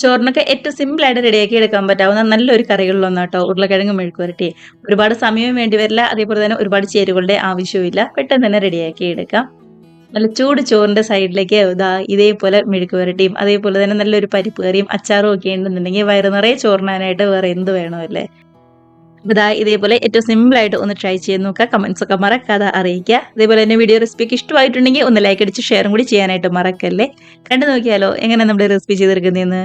ചോറിനൊക്കെ ഏറ്റവും സിമ്പിളായിട്ട് റെഡിയാക്കി എടുക്കാൻ പറ്റാവുന്ന നല്ലൊരു കറികളിലൊന്നാട്ടോ ഉരുളക്കിഴങ്ങ് മെഴുക്ക് പുരട്ടി. ഒരുപാട് സമയവും വേണ്ടി വരില്ല. അതേപോലെ തന്നെ ഒരുപാട് ചേരുവകളുടെ ആവശ്യവുമില്ല. പെട്ടെന്ന് തന്നെ റെഡിയാക്കി എടുക്കാം. നല്ല ചൂട് ചോറിന്റെ സൈഡിലേക്ക് ഇതേപോലെ മെഴുക്ക് പുരട്ടിയും അതേപോലെ തന്നെ നല്ലൊരു പരിപ്പ് കറിയും അച്ചാറും ഒക്കെ ഉണ്ടെന്നുണ്ടെങ്കിൽ വയറ് നിറയെ ചോറിനാനായിട്ട് വേറെ എന്ത് വേണോ അല്ലേ. അപ്പൊ ഇതേപോലെ ഏറ്റവും സിമ്പിളായിട്ട് ഒന്ന് ട്രൈ ചെയ്ത് നോക്കുക. കമന്റ്സ് ഒക്കെ മറക്കാതെ അറിയിക്കുക. അതേപോലെ തന്നെ വീഡിയോ റെസിപ്പിക്ക് ഇഷ്ടമായിട്ടുണ്ടെങ്കിൽ ഒന്ന് ലൈക്ക് അടിച്ച് ഷെയറും കൂടി ചെയ്യാനായിട്ട് മറക്കല്ലേ. കണ്ടു നോക്കിയാലോ എങ്ങനെ നമ്മുടെ റെസിപ്പി ചെയ്തെടുക്കുന്നതെന്ന്.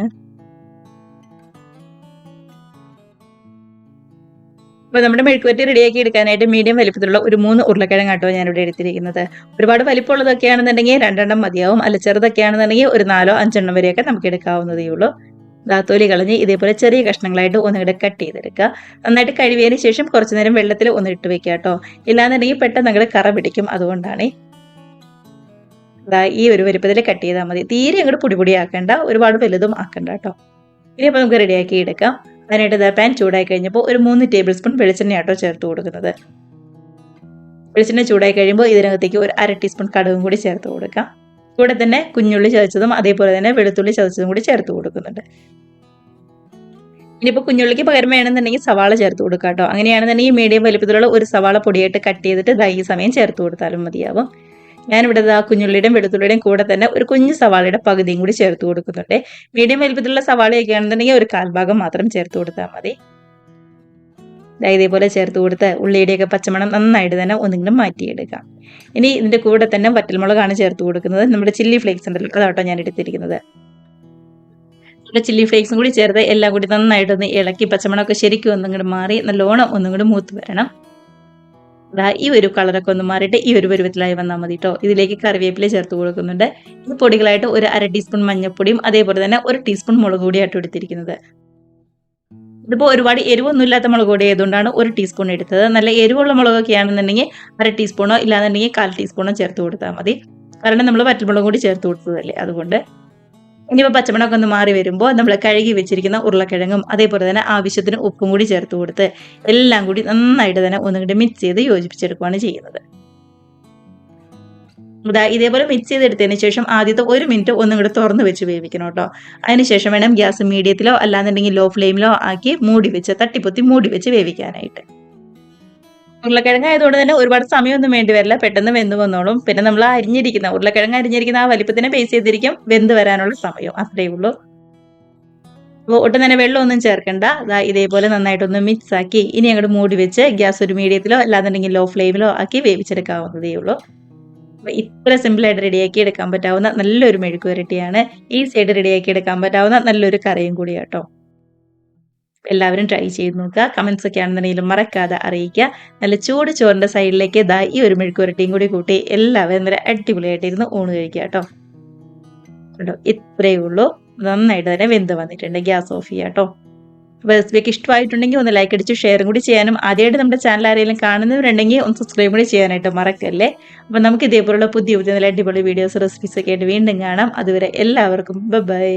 അപ്പോൾ നമ്മുടെ മെഴുക്കുവരട്ടി റെഡിയാക്കി എടുക്കാനായിട്ട് മീഡിയം വലിപ്പത്തിലുള്ള ഒരു 3 ഉരുളക്കിഴങ്ങാട്ടോ ഞാനിവിടെ എടുത്തിരിക്കുന്നത്. ഒരുപാട് വലിപ്പമുള്ളതൊക്കെയാണെന്നുണ്ടെങ്കിൽ 2 എണ്ണം മതിയാവും. അല്ല ചെറുതൊക്കെയാണെന്നുണ്ടെങ്കിൽ ഒരു 4 5 എണ്ണം വരെയൊക്കെ നമുക്ക് എടുക്കാവുന്നതേ ഉള്ളൂ. തൊലി കളഞ്ഞ് ഇതേപോലെ ചെറിയ കഷ്ണങ്ങളായിട്ട് ഒന്നിവിടെ കട്ട് ചെയ്തെടുക്കുക. നന്നായിട്ട് കഴുകിയതിന് ശേഷം കുറച്ചു നേരം വെള്ളത്തിൽ ഒന്ന് ഇട്ട് വെക്കുക കേട്ടോ. ഇല്ലാന്നുണ്ടെങ്കിൽ പെട്ടെന്ന് അങ്ങോട്ട് കറ പിടിക്കും. അതുകൊണ്ടാണ് ഈ ഒരു വലിപ്പത്തിൽ കട്ട് ചെയ്താൽ മതി. തീരെ അങ്ങോട്ട് പൊടി ആക്കണ്ട, ഒരുപാട് വലുതും ആക്കണ്ട കേട്ടോ. ഇനി അപ്പോൾ നമുക്ക് റെഡിയാക്കി എടുക്കാം. അതിനായിട്ട് പാൻ ചൂടായി കഴിഞ്ഞപ്പോൾ ഒരു 3 ടേബിൾ സ്പൂൺ വെളിച്ചെണ്ണയാട്ടോ ചേർത്ത് കൊടുക്കുന്നത്. വെളിച്ചെണ്ണ ചൂടായി കഴിയുമ്പോൾ ഇതിനകത്തേക്ക് ഒരു 1/2 ടീസ്പൂൺ കടുകും കൂടി ചേർത്ത് കൊടുക്കാം. കൂടെ തന്നെ കുഞ്ഞുള്ളി ചതച്ചതും അതേപോലെ തന്നെ വെളുത്തുള്ളി ചതച്ചതും കൂടി ചേർത്ത് കൊടുക്കുന്നുണ്ട്. ഇനിയിപ്പോൾ കുഞ്ഞുള്ളിക്ക് പകരം വേണമെന്നുണ്ടെങ്കിൽ സവാള ചേർത്ത് കൊടുക്കാം കേട്ടോ. അങ്ങനെയാണെന്നുണ്ടെങ്കിൽ മീഡിയം വലിപ്പത്തിലുള്ള ഒരു സവാള പൊടിയായിട്ട് കട്ട് ചെയ്തിട്ട് ഈ സമയം ചേർത്ത് കൊടുത്താലും മതിയാവും. ഞാനിവിടെ കുഞ്ഞുള്ളിയുടെയും വെളുത്തുള്ളിയുടെയും കൂടെ തന്നെ ഒരു കുഞ്ഞു സവാളയുടെ പകുതിയും കൂടി ചേർത്ത് കൊടുക്കുന്നുണ്ട്. മീഡിയം വലിപ്പത്തിലുള്ള സവാളയൊക്കെ ആണെന്നുണ്ടെങ്കിൽ ഒരു 1/4 ഭാഗം മാത്രം ചേർത്ത് കൊടുത്താൽ മതി. ഇതേപോലെ ചേർത്ത് കൊടുത്ത് ഉള്ളിയുടെയൊക്കെ പച്ചമണം നന്നായിട്ട് തന്നെ ഒന്നെങ്കിലും മാറ്റിയെടുക്കാം. ഇനി ഇതിന്റെ കൂടെ തന്നെ വറ്റൽമുളകാണ് ചേർത്ത് കൊടുക്കുന്നത്. നമ്മുടെ ചില്ലി ഫ്ലേക്സ് ഉണ്ടല്ലോ, അതാട്ടോ ഞാൻ എടുത്തിരിക്കുന്നത്. ചില്ലി ഫ്ലേക്സും കൂടി ചേർത്ത് എല്ലാം കൂടി നന്നായിട്ടൊന്ന് ഇളക്കി പച്ചമണമൊക്കെ ശരിക്കും ഒന്നും മാറി നല്ലോണം ഒന്നും മൂത്ത് വരണം. ഈ ഒരു കളറൊക്കെ ഒന്ന് മാറിയിട്ട് ഈ ഒരു പരുവത്തിലായി വന്നാൽ മതി കേട്ടോ. ഇതിലേക്ക് കറിവേപ്പില ചേർത്ത് കൊടുക്കുന്നുണ്ട്. ഈ പൊടികളായിട്ട് ഒരു 1/2 ടീസ്പൂൺ മഞ്ഞൾപ്പൊടിയും അതേപോലെ തന്നെ 1 ടീസ്പൂൺ മുളക് പൊടിയായിട്ട് എടുത്തിരിക്കുന്നത്. ഇതിപ്പോൾ ഒരുപാട് എരിവൊന്നും ഇല്ലാത്ത മുളക് പൊടി ആയതുകൊണ്ടാണ് 1 ടീസ്പൂൺ എടുത്തത്. നല്ല എരിവുള്ള മുളകൊക്കെ ആണെന്നുണ്ടെങ്കിൽ 1/2 ടീസ്പൂണോ ഇല്ലാന്നുണ്ടെങ്കിൽ 1/4 ടീസ്പൂണോ ചേർത്ത് കൊടുത്താൽ മതി. കാരണം നമ്മൾ വറ്റൽമുളക് കൂടി ചേർത്ത് കൊടുത്തതല്ലേ, അതുകൊണ്ട്. ഇനിയിപ്പോൾ പച്ചമണമൊക്കെ ഒന്ന് മാറി വരുമ്പോൾ നമ്മൾ കഴുകി വെച്ചിരിക്കുന്ന ഉരുളക്കിഴങ്ങും അതേപോലെ തന്നെ ആവശ്യത്തിന് ഉപ്പും കൂടി ചേർത്ത് കൊടുത്ത് എല്ലാം കൂടി നന്നായിട്ട് തന്നെ ഒന്നുകൂടി മിക്സ് ചെയ്ത് യോജിപ്പിച്ചെടുക്കുകയാണ് ചെയ്യുന്നത്. ഇതേപോലെ മിക്സ് ചെയ്തെടുത്തതിന് ശേഷം ആദ്യത്തെ 1 മിനിറ്റ് ഒന്നും കൂടെ തുറന്ന് വെച്ച് വേവിക്കണം കേട്ടോ. അതിനുശേഷം വേണം ഗ്യാസ് മീഡിയത്തിലോ അല്ലാന്നുണ്ടെങ്കിൽ ലോ ഫ്ലെയിമിലോ ആക്കി തട്ടിപ്പൊത്തി മൂടി വെച്ച് വേവിക്കാനായിട്ട്. ഉരുളക്കിഴങ്ങ് ആയതുകൊണ്ട് തന്നെ ഒരുപാട് സമയമൊന്നും വേണ്ടി വരില്ല, പെട്ടെന്ന് വെന്ത് വന്നോളും. പിന്നെ നമ്മൾ ഉരുളക്കിഴങ്ങ് അരിഞ്ഞിരിക്കുന്ന ആ വലിപ്പത്തിനെ ബേസ് ചെയ്തിരിക്കും വെന്ത് വരാനുള്ള സമയം, അത്രയേ ഉള്ളൂ. അപ്പോൾ ഒട്ടും തന്നെ വെള്ളമൊന്നും ചേർക്കണ്ട. ഇതേപോലെ നന്നായിട്ടൊന്ന് മിക്സ് ആക്കി ഇനി അങ്ങോട്ട് മൂടി വെച്ച് ഗ്യാസ് ഒരു മീഡിയത്തിലോ അല്ലാന്നുണ്ടെങ്കിൽ ലോ ഫ്ലെയിമിലോ ആക്കി വേവിച്ചെടുക്കാവുന്നതേ ഉള്ളൂ. അപ്പോൾ ഇത്ര സിമ്പിളായിട്ട് റെഡിയാക്കി എടുക്കാൻ പറ്റാവുന്ന നല്ലൊരു മെഴുക്ക് പുരട്ടിയാണ്. ഈസി ആയിട്ട് റെഡിയാക്കി എടുക്കാൻ പറ്റാവുന്ന നല്ലൊരു കറിയും കൂടിയാട്ടോ. എല്ലാവരും ട്രൈ ചെയ്ത് നോക്കുക. കമന്റ്സ് ഒക്കെ ആണെന്നുണ്ടെങ്കിലും മറക്കാതെ അറിയിക്കുക. നല്ല ചൂട് ചോറിന്റെ സൈഡിലേക്ക് ഈ ഒരു മെഴുക്ക് പുരട്ടിയും കൂടി കൂട്ടി എല്ലാവരും നല്ല അടിപൊളിയായിട്ടിരുന്ന് ഊണ് കഴിക്കുക കേട്ടോ. ഇത്രയേ ഉള്ളൂ. നന്നായിട്ട് തന്നെ വെന്ത് വന്നിട്ടുണ്ട്. ഗ്യാസ് ഓഫ് ചെയ്യാം കേട്ടോ. അപ്പോൾ റെസിപ്പിക്ക് ഇഷ്ടമായിട്ടുണ്ടെങ്കിൽ ഒന്ന് ലൈക്ക് അടിച്ച് ഷെയറും കൂടി ചെയ്യാനും ആദ്യമായിട്ട് നമ്മുടെ ചാനൽ ആരെങ്കിലും കാണുന്നവരുണ്ടെങ്കിൽ ഒന്ന് സബ്സ്ക്രൈബ് കൂടി ചെയ്യാനായിട്ട് മറക്കല്ലേ. അപ്പോൾ നമുക്ക് ഇതേപോലുള്ള പുതിയ നല്ല അടിപൊളി വീഡിയോസ് റെസിപ്പീസ് ഒക്കെ ആയിട്ട് വീണ്ടും കാണാം. അതുവരെ എല്ലാവർക്കും ബൈ.